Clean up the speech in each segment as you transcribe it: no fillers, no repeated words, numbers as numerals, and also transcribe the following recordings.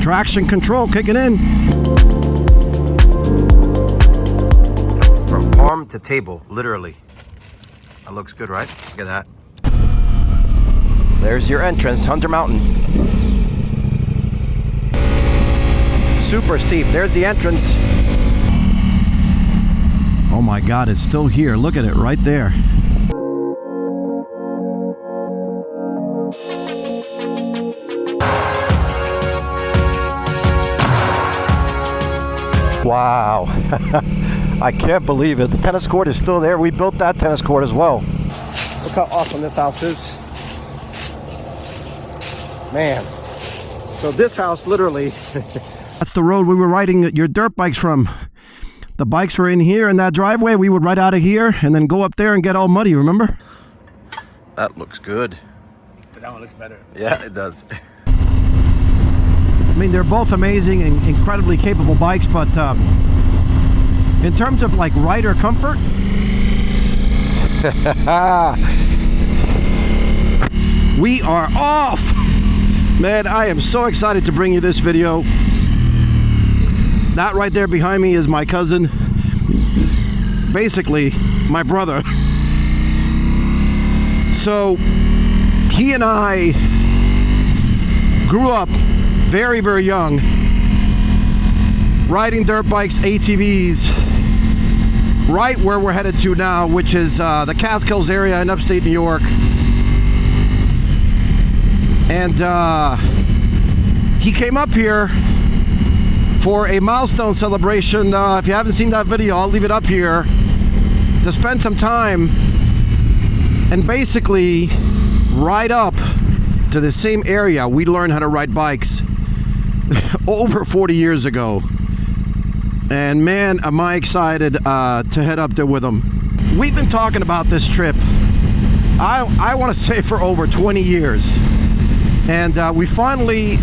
Traction control kicking in. From farm to table, literally. That looks good, right? Look at that. There's your entrance, Hunter Mountain. Super steep. There's the entrance. Oh my God, it's still here. Look at it right there. Wow. I can't believe it. The tennis court is still there. We built that tennis court as well. Look how awesome this house is. Man. So this house literally... That's the road we were riding your dirt bikes from. The bikes were in here in that driveway. We would ride out of here and then go up there and get all muddy, remember? That looks good. But that one looks better. Yeah, it does. I mean, they're both amazing and incredibly capable bikes, but in terms of like rider comfort, we are off. Man, I am so excited to bring you this video. That right there behind me is my cousin, basically my brother. So he and I grew up very, very young, riding dirt bikes, ATVs, right where we're headed to now, which is the Catskills area in upstate New York. And he came up here for a milestone celebration. If you haven't seen that video, I'll leave it up here, to spend some time and basically ride up to the same area we learned how to ride bikes over 40 years ago. And man, am I excited to head up there with him. We've been talking about this trip, I want to say, for over 20 years. And we finally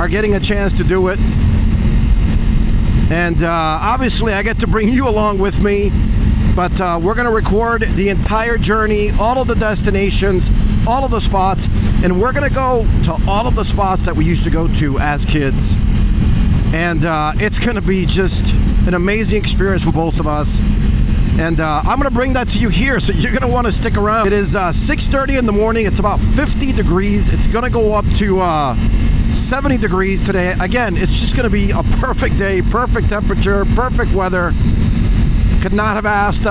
are getting a chance to do it. And obviously I get to bring you along with me, but we're going to record the entire journey, all of the destinations, all of the spots, and we're going to go to all of the spots that we used to go to as kids. And it's going to be just an amazing experience for both of us. And I'm going to bring that to you here, so you're going to want to stick around. It is 6:30 in the morning. It's about 50 degrees. It's going to go up to 70 degrees today. Again, it's just going to be a perfect day, perfect temperature, perfect weather. Could not have asked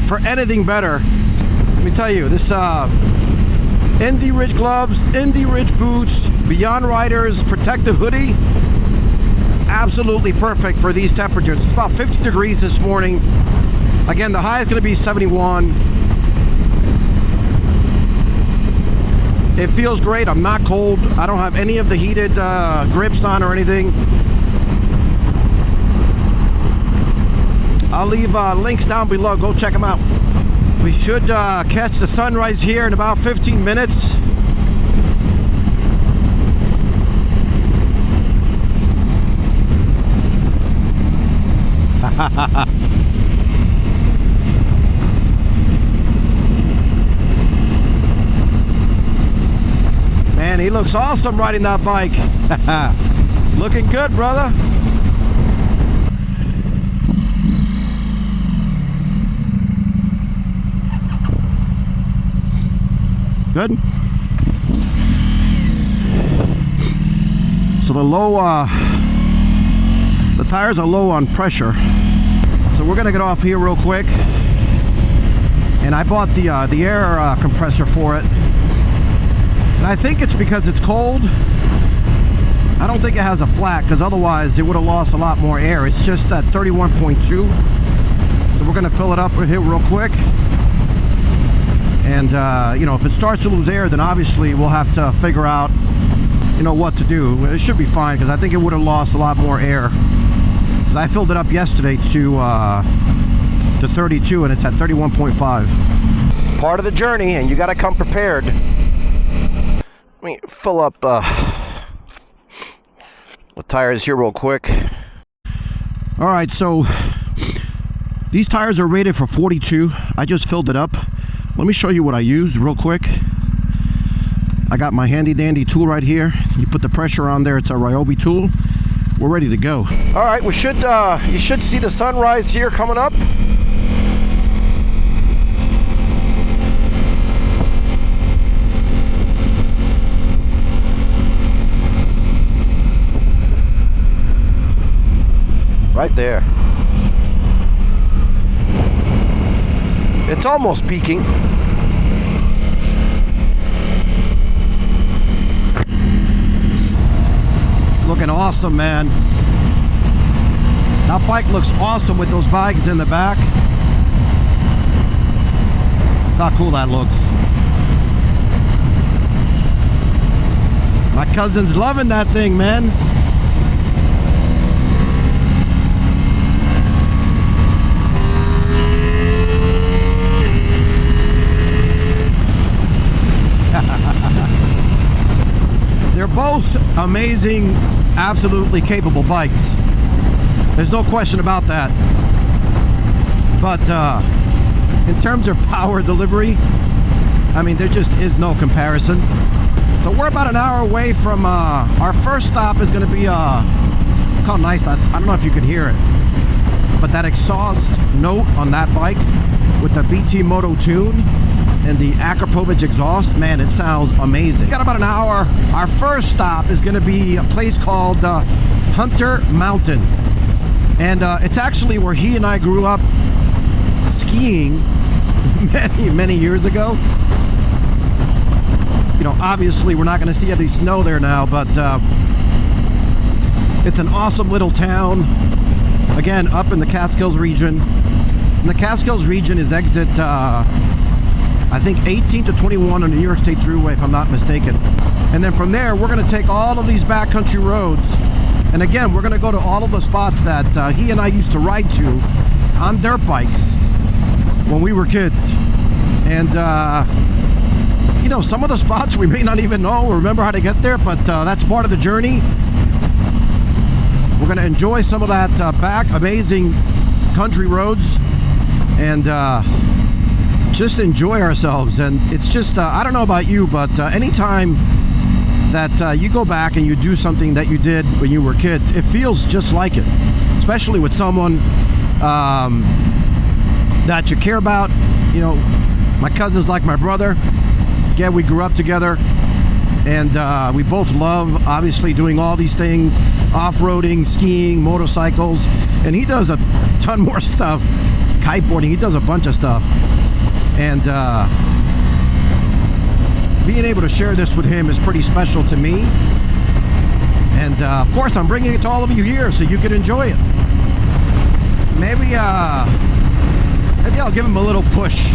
for anything better. Let me tell you, this Indy Ridge gloves, Indy Ridge boots, Beyond Riders protective hoodie, absolutely perfect for these temperatures. It's about 50 degrees this morning. Again, the high is going to be 71. It feels great. I'm not cold. I don't have any of the heated grips on or anything. I'll leave links down below. Go check them out. We should catch the sunrise here in about 15 minutes. Man, he looks awesome riding that bike. Looking good, brother. Good. So the tires are low on pressure. So we're gonna get off here real quick. And I bought the air compressor for it. And I think it's because it's cold. I don't think it has a flat, because otherwise it would have lost a lot more air. It's just at 31.2. So we're gonna fill it up here real quick. And you know, if it starts to lose air, then obviously we'll have to figure out, you know, what to do. It should be fine, because I think it would have lost a lot more air. Because I filled it up yesterday to 32, and it's at 31.5. It's part of the journey, and you got to come prepared. Let me fill up the tires here real quick. All right, so these tires are rated for 42. I just filled it up. Let me show you what I used real quick. I got my handy dandy tool right here. You put the pressure on there. It's a Ryobi tool. We're ready to go. All right, you should see the sunrise here coming up. Right there. It's almost peaking. Looking awesome, man. That bike looks awesome with those bags in the back. Look how cool that looks. My cousin's loving that thing, man. They're both amazing, absolutely capable bikes. There's no question about that. But in terms of power delivery, I mean, there just is no comparison. So we're about an hour away from our first stop is going to be look how nice that's. I don't know if you can hear it, but that exhaust note on that bike with the BT Moto tune and the Akrapovic exhaust, man, it sounds amazing. We got about an hour. Our first stop is going to be a place called Hunter Mountain, and it's actually where he and I grew up skiing many years ago. You know, obviously we're not going to see any snow there now, but it's an awesome little town, again, up in the Catskills region. And the Catskills region is exit I think 18 to 21 on the New York State Thruway, if I'm not mistaken. And then from there, we're going to take all of these backcountry roads. And again, we're going to go to all of the spots that he and I used to ride to on dirt bikes when we were kids. And, you know, some of the spots we may not even know or remember how to get there, but that's part of the journey. We're going to enjoy some of that back amazing country roads and just enjoy ourselves. And it's just I don't know about you, but anytime that you go back and you do something that you did when you were kids, it feels just like it, especially with someone that you care about. You know, my cousin's like my brother. Yeah, we grew up together, and we both love obviously doing all these things: off-roading, skiing, motorcycles, and he does a ton more stuff, kiteboarding. He does a bunch of stuff. And being able to share this with him is pretty special to me. And of course, I'm bringing it to all of you here so you can enjoy it. Maybe I'll give him a little push.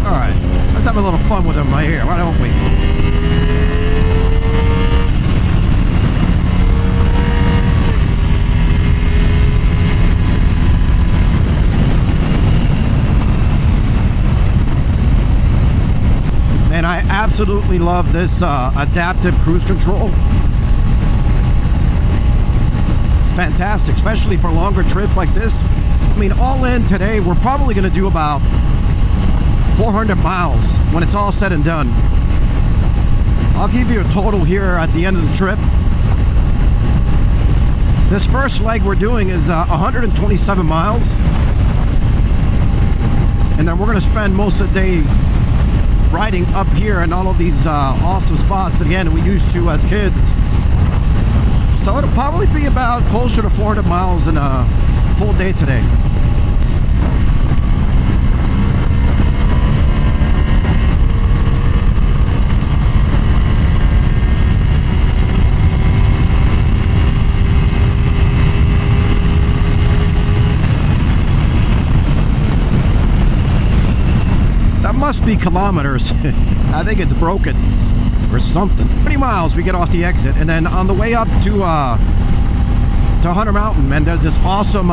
All right, let's have a little fun with him right here, why don't we? And I absolutely love this adaptive cruise control. It's fantastic, especially for longer trips like this. I mean, all in today, we're probably going to do about 400 miles when it's all said and done. I'll give you a total here at the end of the trip. This first leg we're doing is 127 miles. And then we're going to spend most of the day riding up here in all of these awesome spots that, again, we used to as kids. So it'll probably be about closer to 400 miles in a full day today. Must be kilometers. I think it's broken or something. 20 miles we get off the exit, and then on the way up to Hunter Mountain, man, there's this awesome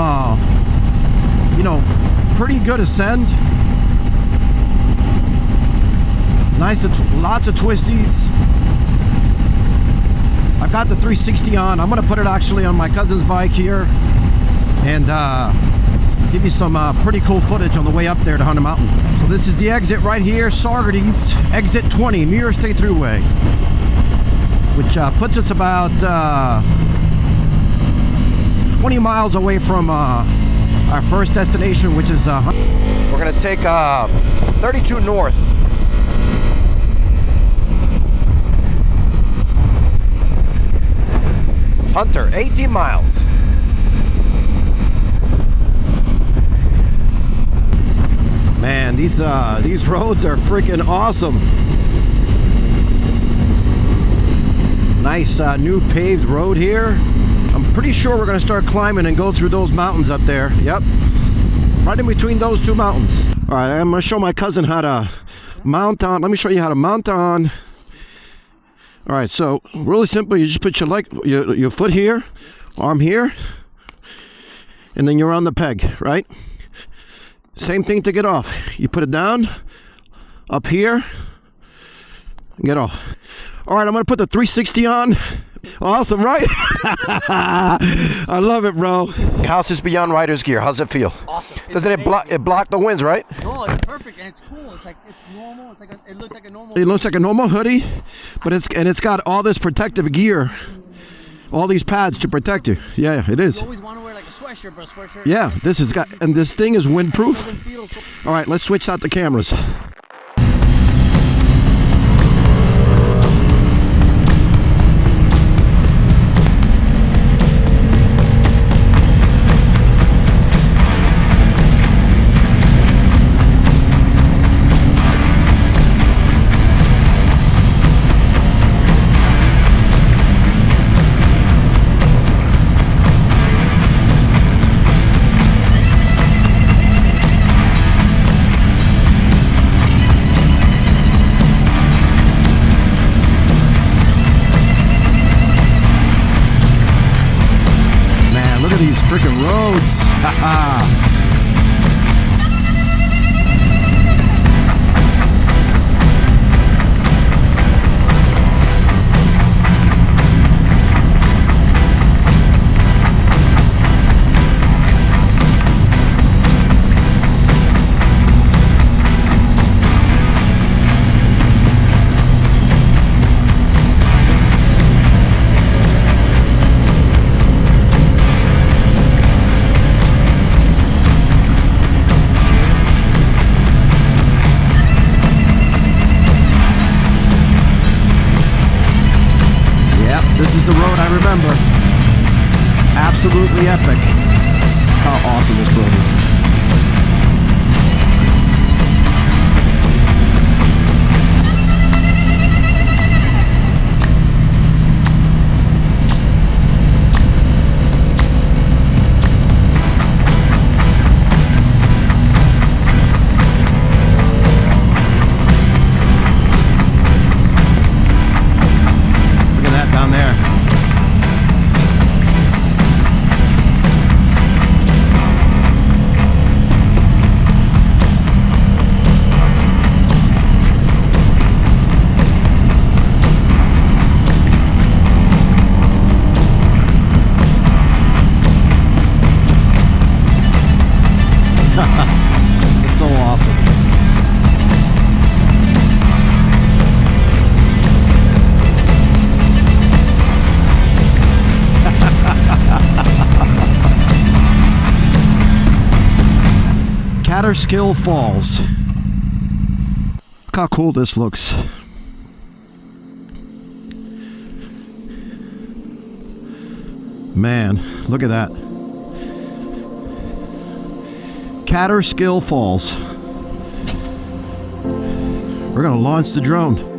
you know, pretty good ascent. Nice, lots of twisties. I've got the 360 on. I'm gonna put it actually on my cousin's bike here, and give you some pretty cool footage on the way up there to Hunter Mountain. So this is the exit right here, Saugerties, exit 20, New York State Thruway, which puts us about 20 miles away from our first destination, which is we're gonna take 32 north. Hunter, 18 miles. Man, these roads are freaking awesome. Nice new paved road here. I'm pretty sure we're gonna start climbing and go through those mountains up there. Yep, right in between those two mountains. All right, I'm gonna show my cousin how to mount on. Let me show you how to mount on. All right, so really simple. You just put your leg, your foot here, arm here, and then you're on the peg, right? Same thing to get off. You put it down, up here, and get off. All right, I'm gonna put the 360 on. Awesome, right? I love it, bro. House is beyond rider's gear. How's it feel? Awesome. Doesn't it block the winds, right? No, it's perfect and it's cool. It's normal. It looks like a normal. It looks like a normal hoodie, but it's got all this protective gear, all these pads to protect you. Yeah, it is. You always want to wear like a sweatshirt, but a sweatshirt. Yeah, this has got, and this thing is windproof. All right, let's switch out the cameras. Freaking roads. This is the road I remember. Absolutely epic. How awesome this road is. It's so awesome. Catskills Falls. Look how cool this looks. Man, look at that. Catskills Falls. We're gonna launch the drone.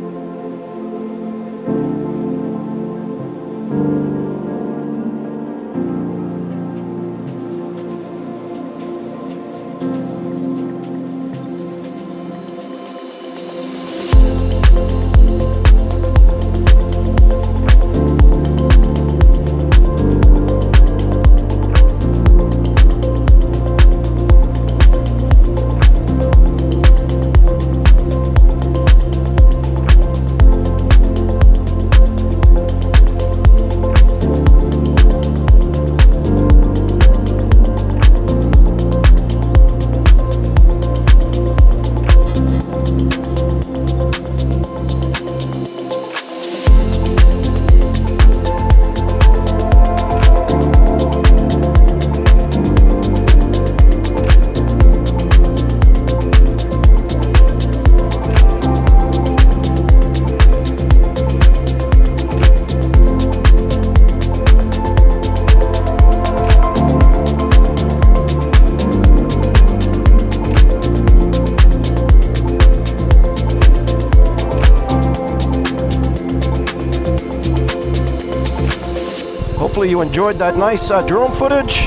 hopefully you enjoyed that nice drone footage.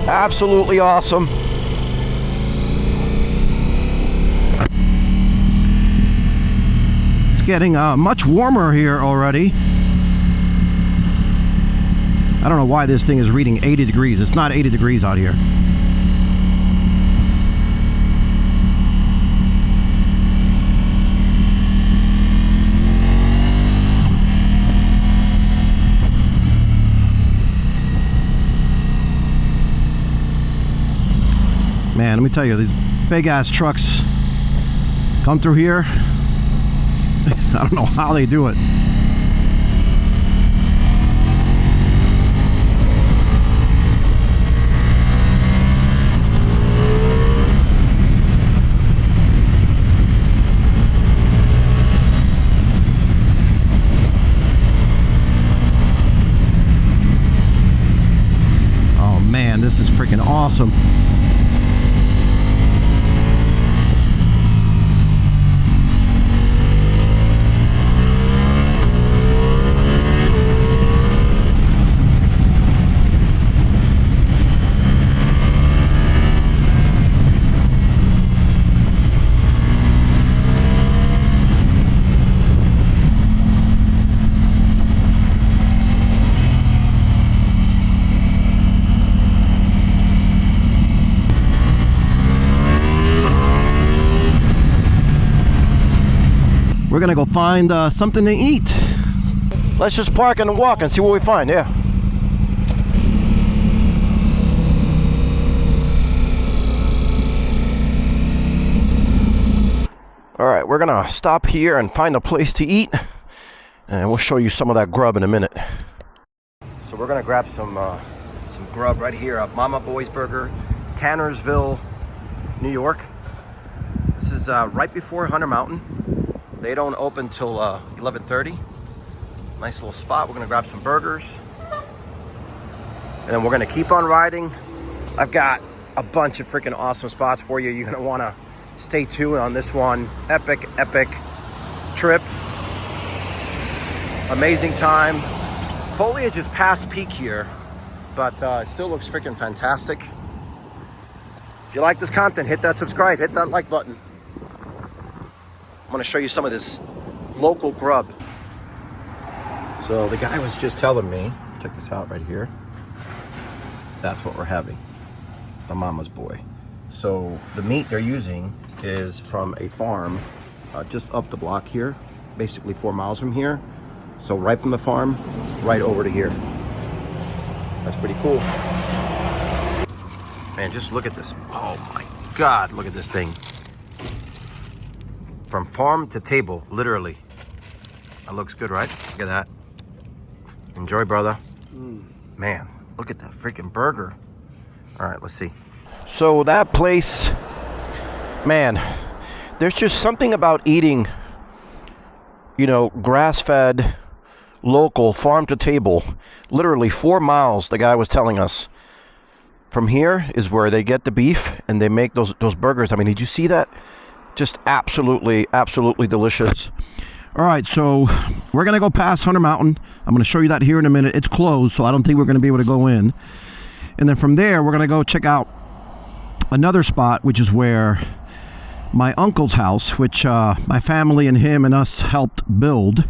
Absolutely awesome. It's getting much warmer here already. I don't know why this thing is reading 80 degrees. It's not 80 degrees out here. Man, let me tell you, these big ass trucks come through here. I don't know how they do it. Oh man, this is freaking awesome. We're gonna go find something to eat. Let's just park and walk and see what we find. Yeah. All right, we're gonna stop here and find a place to eat, and we'll show you some of that grub in a minute. So we're gonna grab some grub right here at Mama Boy's Burger, Tannersville, New York. This is right before Hunter Mountain. They don't open till 11:30. Nice little spot. We're gonna grab some burgers, and then we're gonna keep on riding. I've got a bunch of freaking awesome spots for you. You're gonna wanna stay tuned on this one. Epic trip. Amazing time. Foliage is past peak here, but it still looks freaking fantastic. If you like this content, hit that subscribe, hit that like button. I'm gonna show you some of this local grub. So the guy was just telling me, check this out right here. That's what we're having, the Mama's Boy. So the meat they're using is from a farm just up the block here, basically 4 miles from here. So right from the farm, right over to here. That's pretty cool. Man, just look at this. Oh my God, look at this thing. From farm to table, literally. That looks good, right? Look at that. Enjoy, brother. Man, look at that freaking burger. All right, let's see. So that place, man, there's just something about eating, you know, grass-fed, local, farm to table. Literally 4 miles, the guy was telling us. From here is where they get the beef and they make those burgers. I mean, did you see that? Just absolutely delicious. All right, so we're gonna go past Hunter Mountain. I'm gonna show you that here in a minute. It's closed, so I don't think we're gonna be able to go in. And then from there, we're gonna go check out another spot, which is where my uncle's house, which my family and him and us helped build,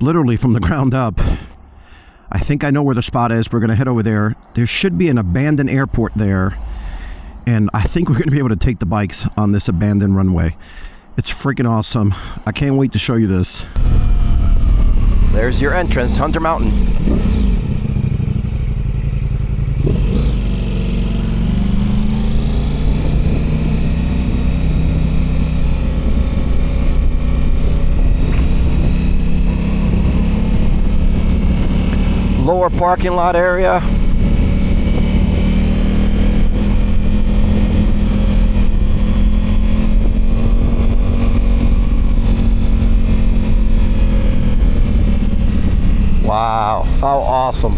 literally from the ground up. I think I know where the spot is. We're gonna head over there. There should be an abandoned airport there. And I think we're going to be able to take the bikes on this abandoned runway. It's freaking awesome. I can't wait to show you this. There's your entrance, Hunter Mountain. Lower parking lot area. Wow, how awesome.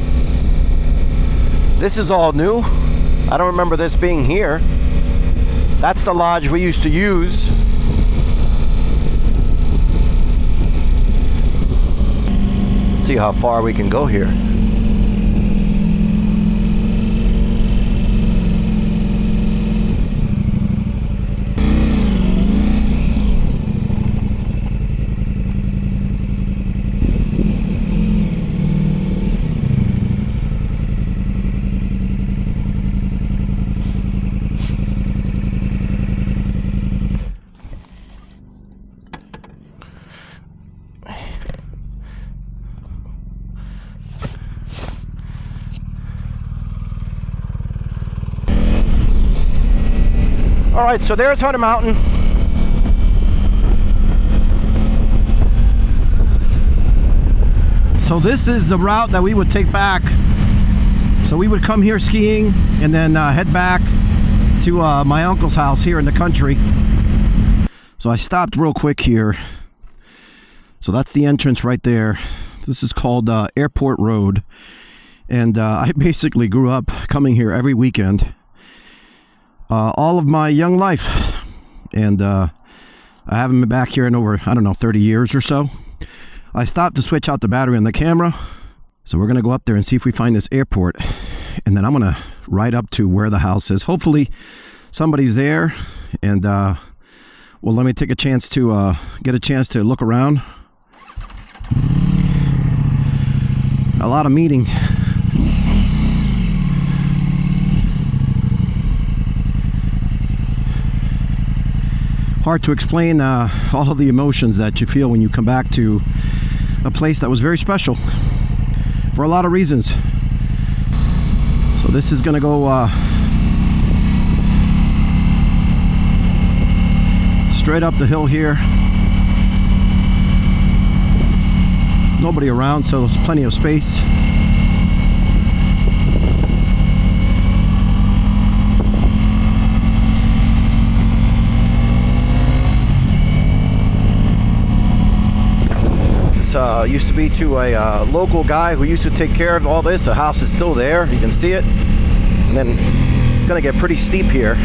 This is all new. I don't remember this being here. That's the lodge we used to use. Let's see how far we can go here. All right, so there's Hunter Mountain. So this is the route that we would take back. So we would come here skiing and then head back to my uncle's house here in the country. So I stopped real quick here. So that's the entrance right there. This is called Airport Road. And I basically grew up coming here every weekend. All of my young life, and I haven't been back here in over, I don't know, 30 years or so. I stopped to switch out the battery on the camera, so we're gonna go up there and see if we find this airport, and then I'm gonna ride up to where the house is. Hopefully somebody's there, and well, let me take a chance to get a chance to look around. A lot of meeting. Hard to explain all of the emotions that you feel when you come back to a place that was very special for a lot of reasons. So this is gonna go straight up the hill here. Nobody around, so there's plenty of space. Used to be to a local guy who used to take care of all this. The house is still there, you can see it, and then it's gonna get pretty steep here.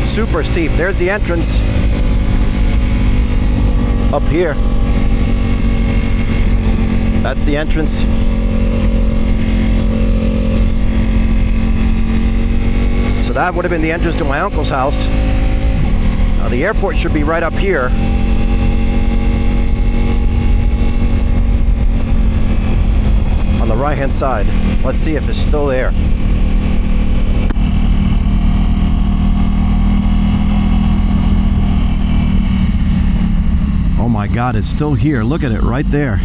Super steep. There's the entrance up here. That's the entrance. So that would have been the entrance to my uncle's house. The airport should be right up here. On the right hand side. Let's see if it's still there. Oh my God, it's still here. Look at it right there.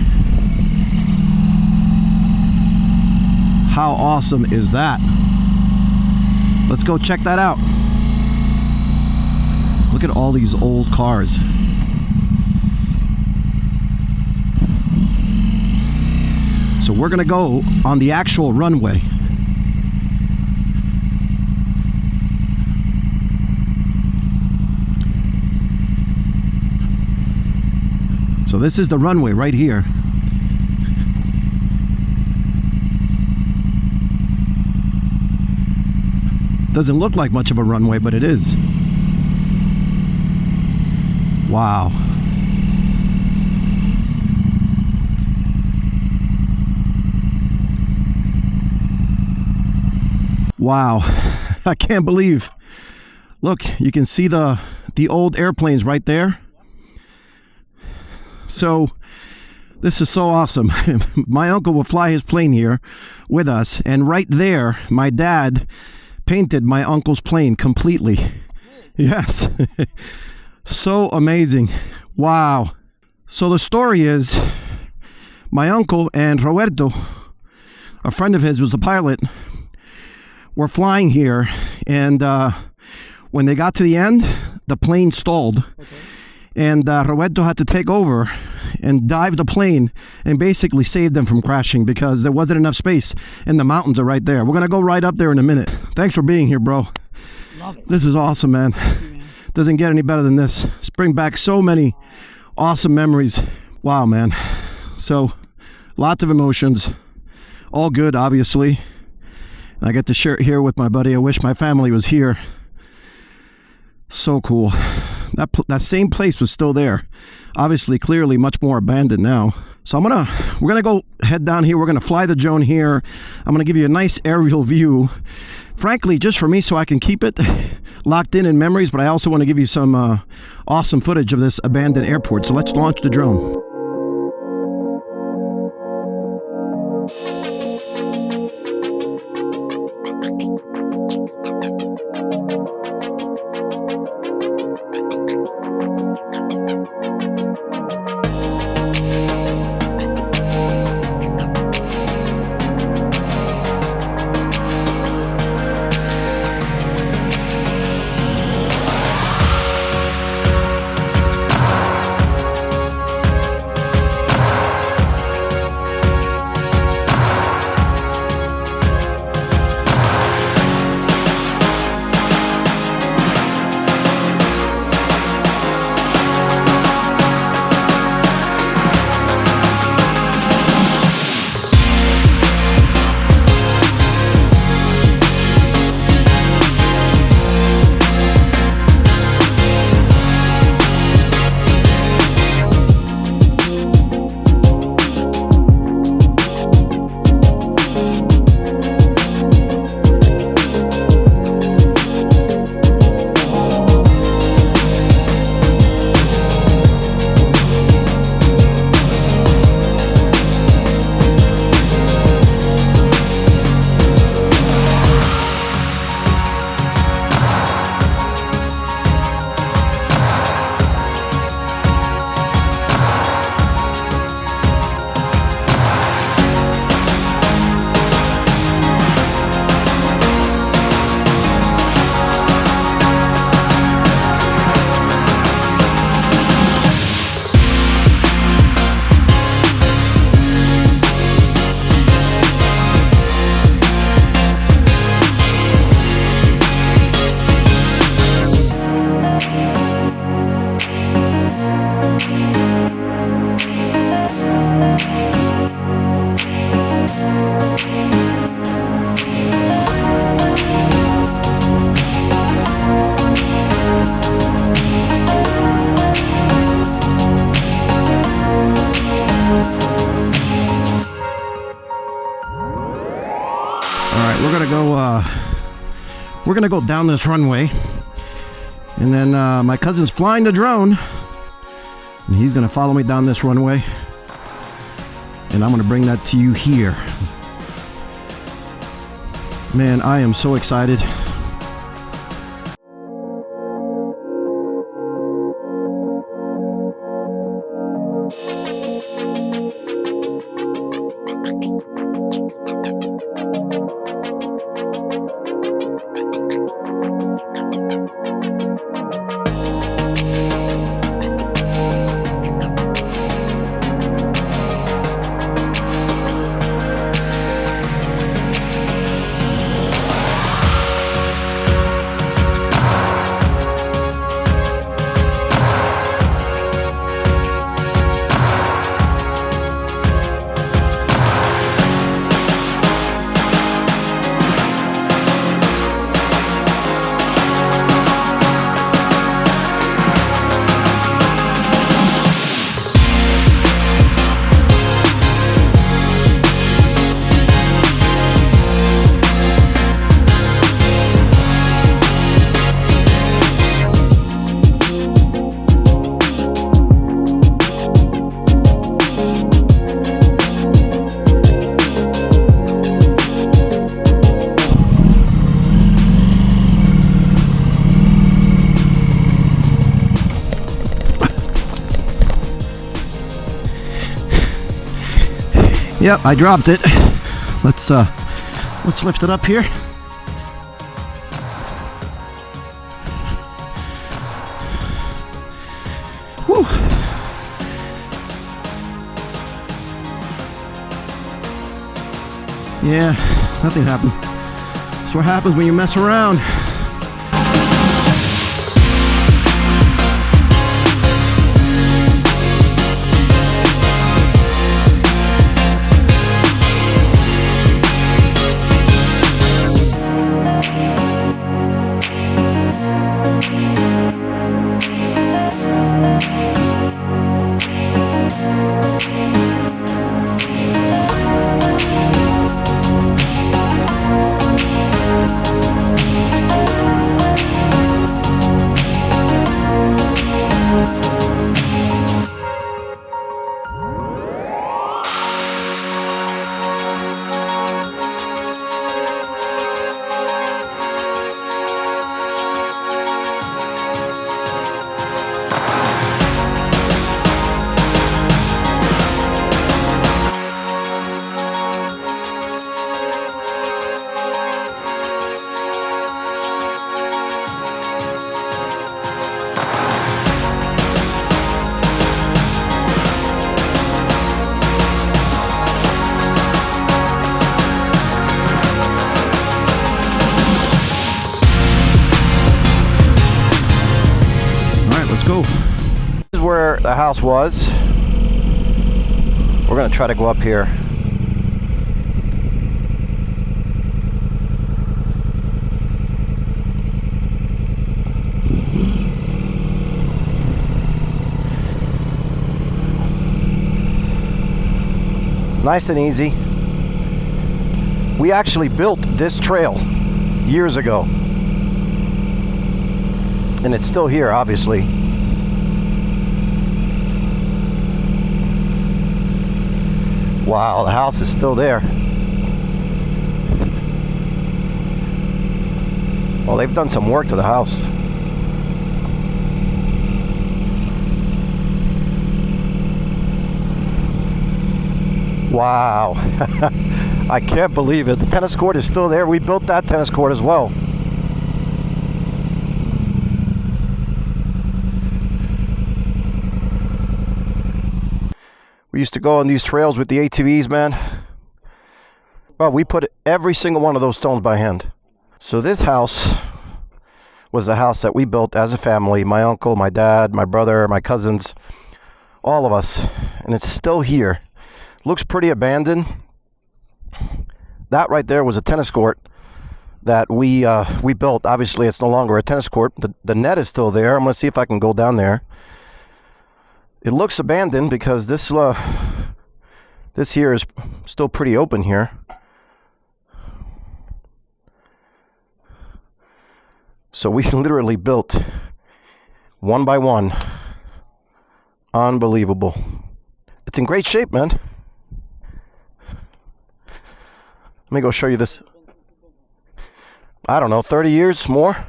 How awesome is that? Let's go check that out. Look at all these old cars. So we're gonna go on the actual runway. So this is the runway right here. Doesn't look like much of a runway, but it is. Wow. Wow. I can't believe. Look, you can see the old airplanes right there. So this is so awesome. My uncle will fly his plane here with us, and right there my dad painted my uncle's plane completely. Yes. So amazing. Wow. So the story is, my uncle and Roberto, a friend of his was a pilot, were flying here, and when they got to the end, the plane stalled. Okay. And Roberto had to take over and dive the plane and basically save them from crashing because there wasn't enough space, and the mountains are right there. We're gonna go right up there in a minute. Thanks for being here, bro. Love it. This is awesome, man. Thank you, man. Doesn't get any better than this. It's bring back so many awesome memories. Wow, man. So lots of emotions, all good, obviously. I get to share it here with my buddy. I wish my family was here. So cool. That same place was still there. Obviously, clearly much more abandoned now. So we're gonna go head down here. We're gonna fly the drone here. I'm gonna give you a nice aerial view. Frankly, just for me, so I can keep it locked in memories, but I also want to give you some awesome footage of this abandoned airport. So let's launch the drone. We're gonna go down this runway, and then my cousin's flying the drone, and he's gonna follow me down this runway, and I'm gonna bring that to you here. Man, I am so excited. Yep, I dropped it. Let's lift it up here. Whew. Yeah, nothing happened. That's what happens when you mess around. where the house was. We're gonna try to go up here. Nice and easy. We actually built this trail years ago. And it's still here, obviously. Wow, the house is still there. Well, they've done some work to the house. Wow. I can't believe it. The tennis court is still there. We built that tennis court as well. We used to go on these trails with the ATVs, man. Well, we put every single one of those stones by hand. So this house was the house that we built as a family. My uncle, my dad, my brother, my cousins, all of us. And it's still here. Looks pretty abandoned. That right there was a tennis court that we built. Obviously, it's no longer a tennis court. The net is still there. I'm going to see if I can go down there. It looks abandoned because this here is still pretty open here. So we literally built one by one. Unbelievable. It's in great shape, man. Let me go show you this. I don't know, 30 years more?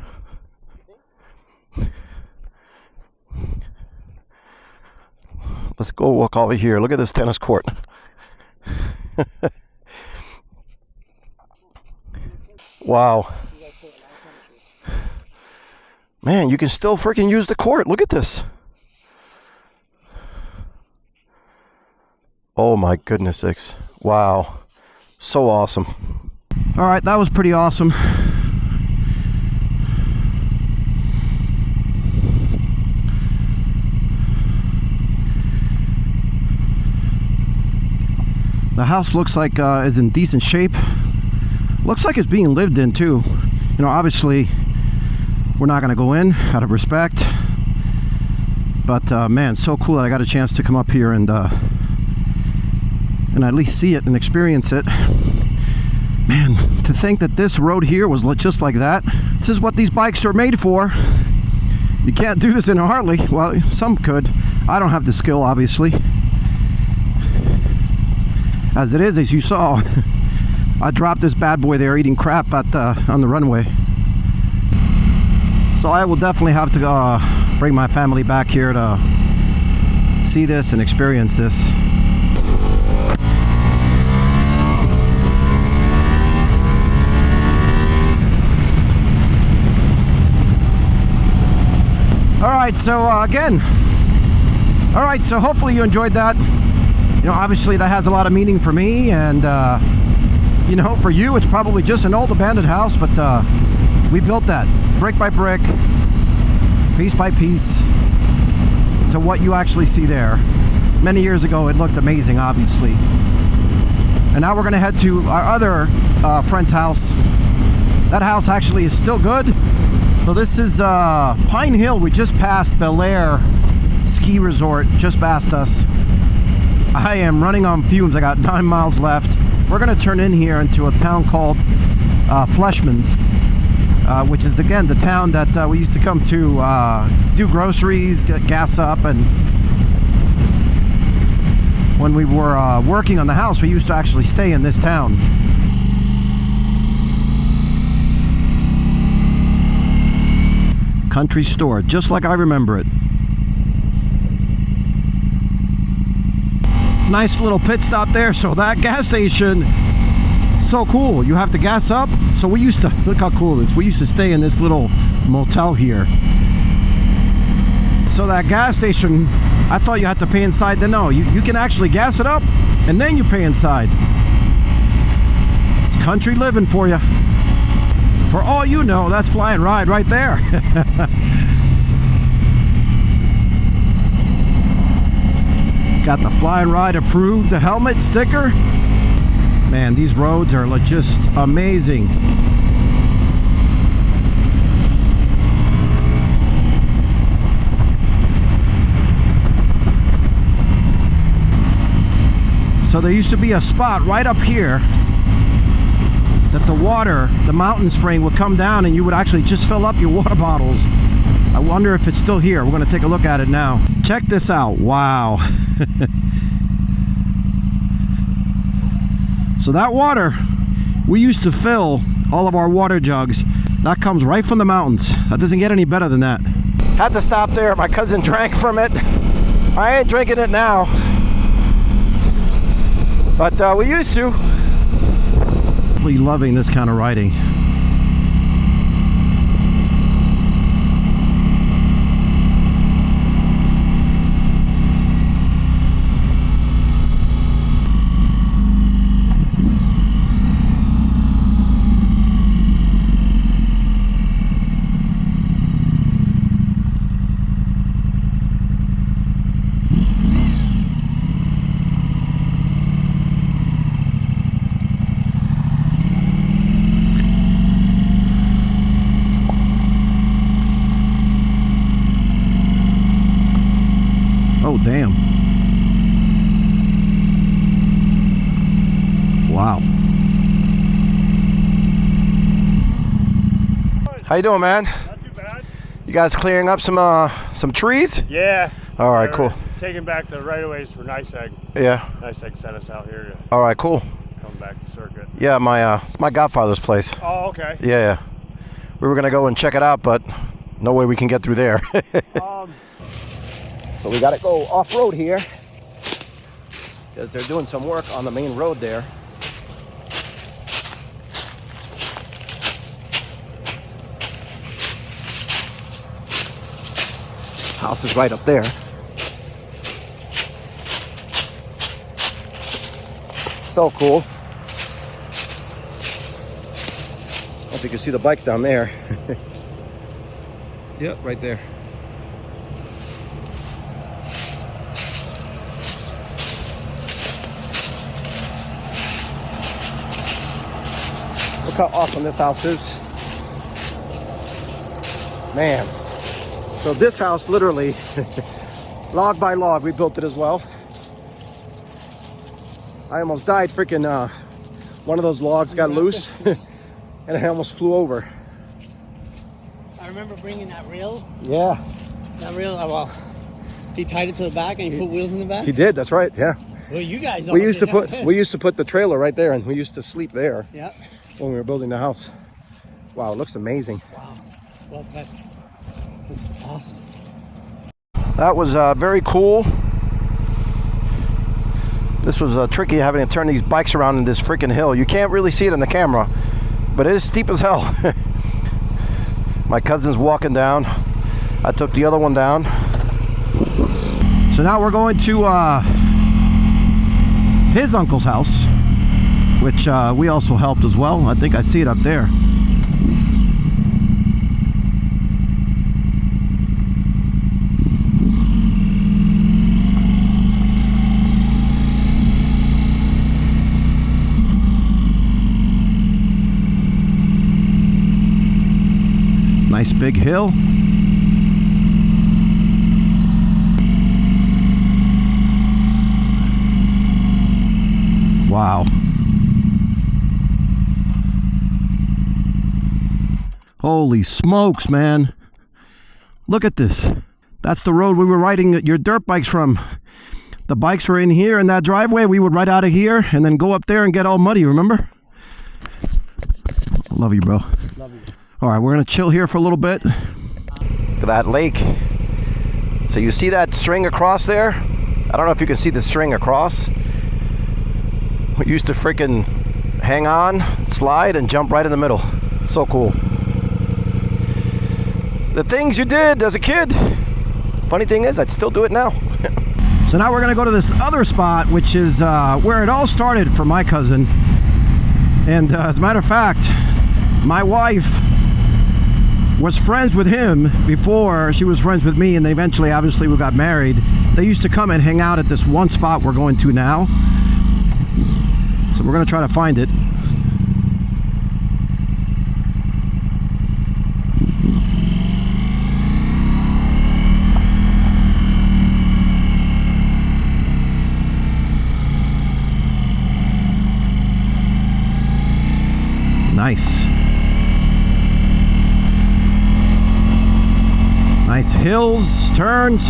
Let's go walk over here. Look at this tennis court. Wow. Man, you can still freaking use the court. Look at this. Oh my goodness sakes. Wow. So awesome. All right, that was pretty awesome. The house looks like is in decent shape. Looks like it's being lived in too. You know, obviously we're not gonna go in out of respect. But man, so cool that I got a chance to come up here and at least see it and experience it. Man, to think that this road here was just like that. This is what these bikes are made for. You can't do this in a Harley. Well, some could. I don't have the skill, obviously. As it is, as you saw, I dropped this bad boy there eating crap at on the runway. So I will definitely have to bring my family back here to see this and experience this. Alright, so so hopefully you enjoyed that. You know, obviously that has a lot of meaning for me, and you know, for you it's probably just an old abandoned house, but we built that brick by brick, piece by piece, to what you actually see there. Many years ago it looked amazing, obviously. And now we're gonna head to our other friend's house. That house actually is still good. So this is Pine Hill. We just passed Bel Air Ski Resort, just past us. I am running on fumes. I got 9 miles left. We're gonna turn in here into a town called Fleshman's, which is again the town that we used to come to do groceries, get gas up, and when we were working on the house, we used to actually stay in this town. Country store, just like I remember it. Nice little pit stop there. So that gas station, so cool. You have to gas up. So we used to, look how cool it is. We used to stay in this little motel here. So that gas station, I thought you had to pay inside. No, you can actually gas it up and then you pay inside. It's country living for you. For all you know, that's Fly and Ride right there. Got the Fly and Ride approved, the helmet sticker. Man, these roads are just amazing. So there used to be a spot right up here that the water, the mountain spring would come down and you would actually just fill up your water bottles. I wonder if it's still here. We're going to take a look at it now. Check this out. Wow. So that water, we used to fill all of our water jugs. That comes right from the mountains. That doesn't get any better than that. Had to stop there. My cousin drank from it. I ain't drinking it now. But we used to. Really loving this kind of riding. Oh, damn. Wow. How you doing, man? Not too bad. You guys clearing up some trees? Yeah. All right, cool. Taking back the right-of-ways for NYSEG. Yeah. NYSEG sent us out here to All right, cool. come back to circuit. Yeah, it's my godfather's place. Oh, okay. Yeah. We were gonna go and check it out, but no way we can get through there. So we gotta go off-road here because they're doing some work on the main road there. House is right up there. So cool. I don't know if you can see the bikes down there. Yep, right there. Look how awesome this house is. Man. So this house, literally, log by log, we built it as well. I almost died freaking, one of those logs got loose and I almost flew over. I remember bringing that rail. Yeah. That rail, well, he tied it to the back and he put wheels in the back? He did, that's right, yeah. Well, you guys We used to put the trailer right there and we used to sleep there. Yeah. When we were building the house. Wow, it looks amazing. Wow. Well, that's awesome. That was very cool. This was tricky having to turn these bikes around in this freaking hill. You can't really see it in the camera, but it is steep as hell. My cousin's walking down. I took the other one down. So now we're going to his uncle's house, which we also helped as well. I think I see it up there. Nice big hill. Wow. Holy smokes, man. Look at this. That's the road we were riding your dirt bikes from. The bikes were in here in that driveway. We would ride out of here and then go up there and get all muddy, remember? I love you, bro. Love you. All right, we're gonna chill here for a little bit. Look at that lake. So you see that string across there? I don't know if you can see the string across. We used to freaking hang on, slide, and jump right in the middle. So cool. The things you did as a kid. Funny thing is, I'd still do it now. So now we're gonna go to this other spot, which is where it all started for my cousin. And as a matter of fact, my wife was friends with him before she was friends with me, and then eventually, obviously, we got married. They used to come and hang out at this one spot we're going to now. So we're going to try to find it. Nice. Nice hills, turns.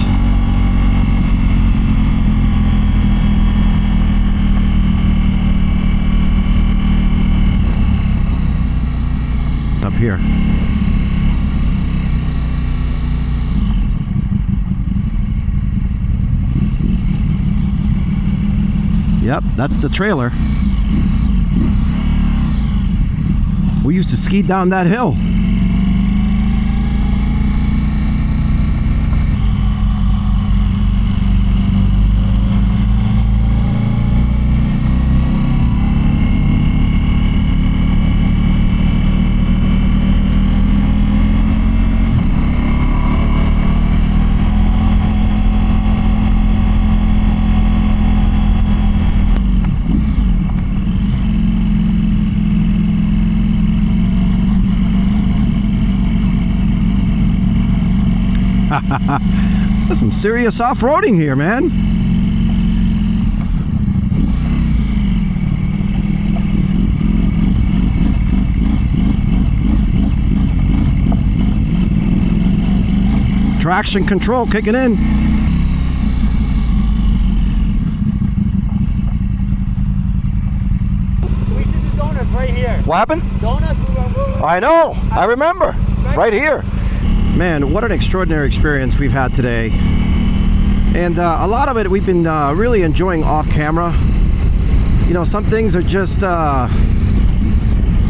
Up here. Yep, that's the trailer. We used to ski down that hill. That's some serious off-roading here, man. Traction control kicking in. We should do donuts right here. What happened? Donuts, I know. I remember. Right here. Man, what an extraordinary experience we've had today. And a lot of it we've been really enjoying off camera. You know, some things are just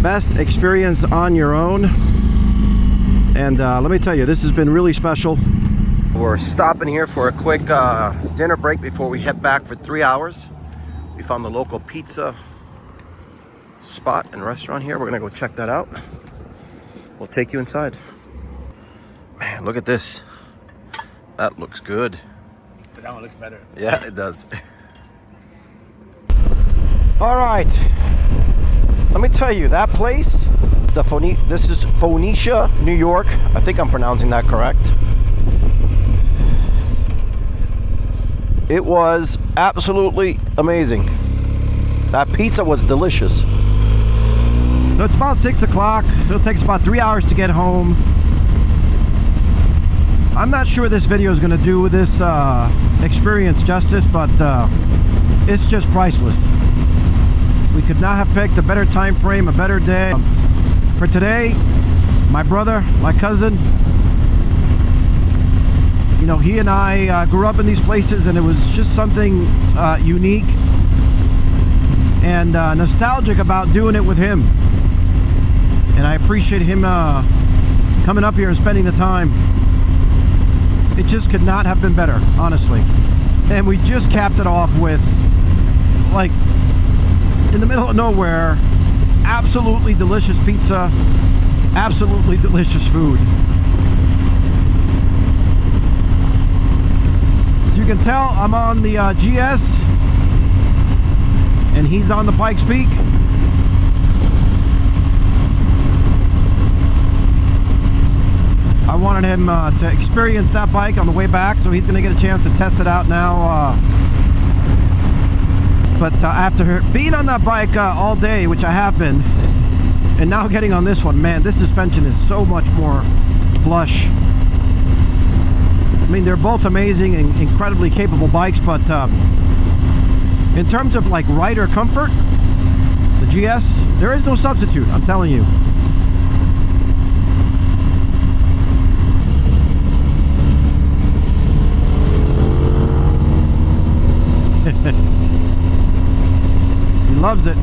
best experienced on your own. And let me tell you, this has been really special. We're stopping here for a quick dinner break before we head back for 3 hours. We found the local pizza spot and restaurant here. We're gonna go check that out. We'll take you inside. Man, look at this. That looks good. That one looks better. Yeah, it does. All right. Let me tell you, that place, this is Phoenicia, New York. I think I'm pronouncing that correct. It was absolutely amazing. That pizza was delicious. So it's about 6 o'clock. It'll take us about 3 hours to get home. I'm not sure this video is going to do this experience justice, but it's just priceless. We could not have picked a better time frame, a better day. For today, my brother, my cousin, you know, he and I grew up in these places, and it was just something unique and nostalgic about doing it with him. And I appreciate him coming up here and spending the time. It just could not have been better, honestly. And we just capped it off with, like, in the middle of nowhere, absolutely delicious pizza, absolutely delicious food. As you can tell, I'm on the GS, and he's on the Pikes Peak. I wanted him to experience that bike on the way back, so he's going to get a chance to test it out now. But after being on that bike all day, which I have been, and now getting on this one, man, this suspension is so much more plush. I mean, they're both amazing and incredibly capable bikes, but in terms of like rider comfort, the GS, there is no substitute, I'm telling you. He loves it.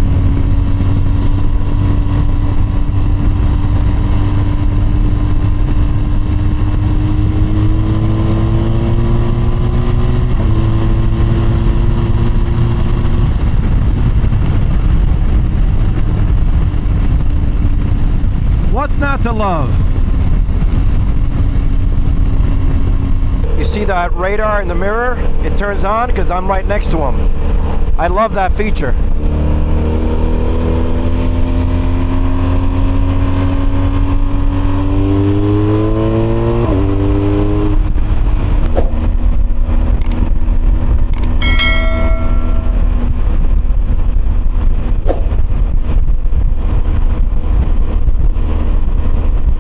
What's not to love? You see that radar in the mirror? It turns on because I'm right next to him. I love that feature.